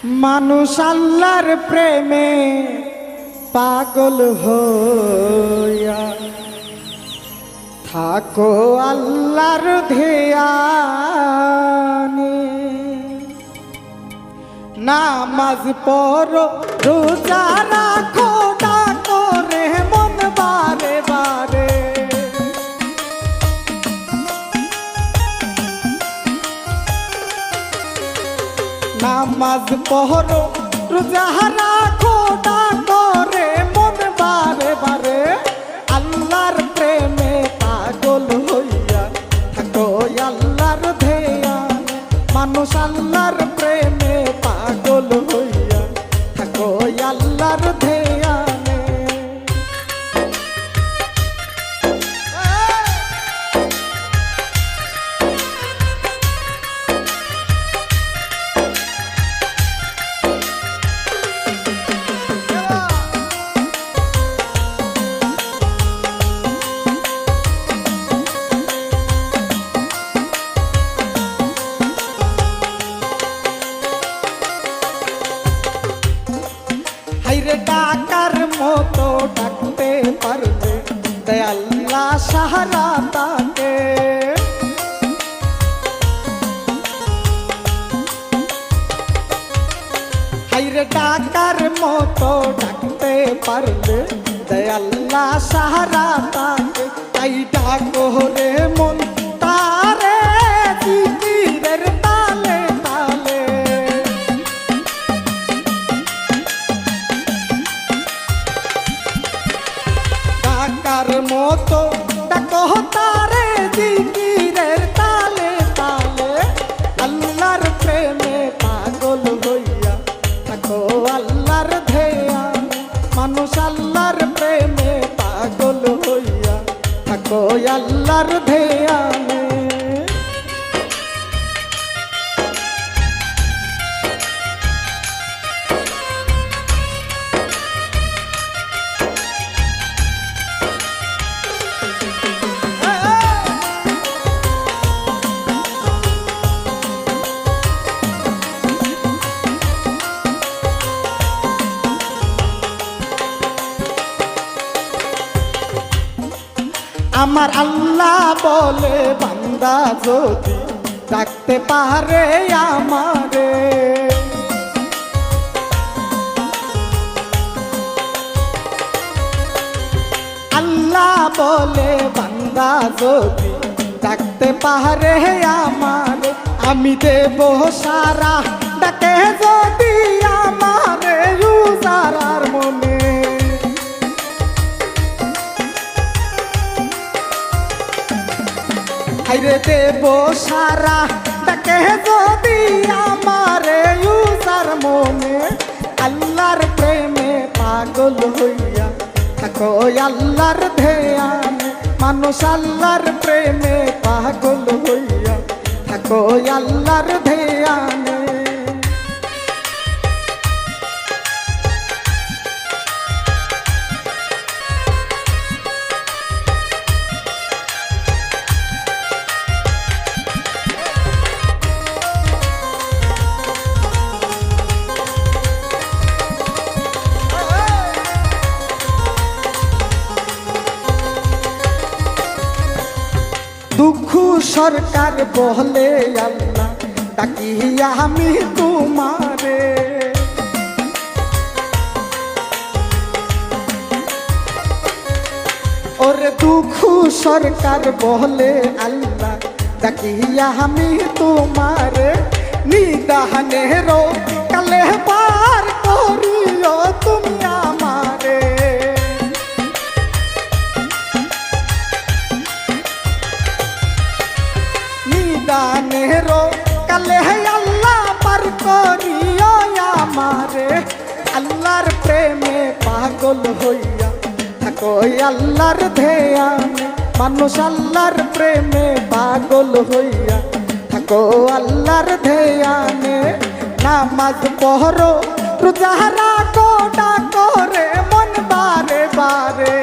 মানুষ আল্লাহর প্রেমে পাগল হইয়া থাকো আল্লাহর ধ্যানে, নামাজ পড়ো রোজা রাখো ডাকো রে মন বারে বারে। নামাজ পড়ো রোজা রাখো ডাকো রে মন বারে বারে। আল্লাহর প্রেমে পাগল হইয়া থাকো আল্লাহর ধ্যানে, মানুষ আল্লাহর প্রেমে পাগল হইয়া থাকো আল্লাহর ধ্যানে। হাইরে ডাকার মতো ডাকতে পারবে দয়াল্লাহ সাহারা তাকে। হাইরে ডাকার মতো ডাকতে পারবে দয়াল্লাহ সাহারা তাকে। তাই ডাকো রে মন তারে জিকিরের তালে তালে। ডাকার মতো ডাকো তারে জিকিরের তালে তালে। আল্লাহর প্রেমে পাগল হইয়া থাকো আল্লাহর ধ্যানে, মানুষ আল্লাহর প্রেমে পাগল হইয়া থাকো আল্লাহর ধ্যানে। আমার আল্লাহ বলে বান্দা যদি ডাকতে পারে আমারে, আল্লাহ বলে বান্দা যদি ডাকতে পারে আমারে, আমি দেব সারা ডাকে যদি আমারে উজারার মনে। হাইরে দেব সারা ডাকে যদি আমারে উজার মনে। আল্লাহর প্রেমে পাগল হইয়া থাকো আল্লাহর ধ্যানে, মানুষ আল্লাহর প্রেমে পাগল হইয়া থাকো আল্লাহর ধ্যানে। দুঃখ সরকার বলে আল্লাহ ডাকি আমি তোমারে। ওরে দুঃখ সরকার বলে আল্লাহ ডাকি আমি তোমারে। নিদানের কালে পার করিও তুমি আমারে। নিদানের কালে আল্লাহ পার করিও আমারে। আল্লাহর প্রেমে পাগল হইয়া থাকো আল্লাহর ধ্যানে, মানুষ আল্লাহর প্রেমে পাগল হইয়া থাকো আল্লাহর ধ্যানে। নামাজ পড়ো রোজা রাখো ডাকো রে মন বারে বারে।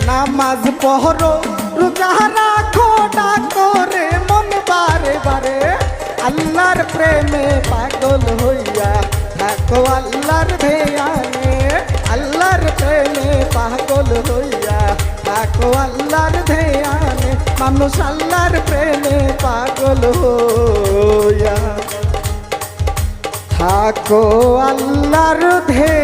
নামাজ পড়ো রোজা রাখো ডাকো আল্লাহর প্রেমে পাগল হইয়া থাকো আল্লাহর ধ্যানে আল্লাহর প্রেমে পাগল হইয়া থাকো আল্লাহর ধ্যানে মানুষ আল্লাহর প্রেমে পাগল হইয়া থাকো আল্লাহর ধ্যানে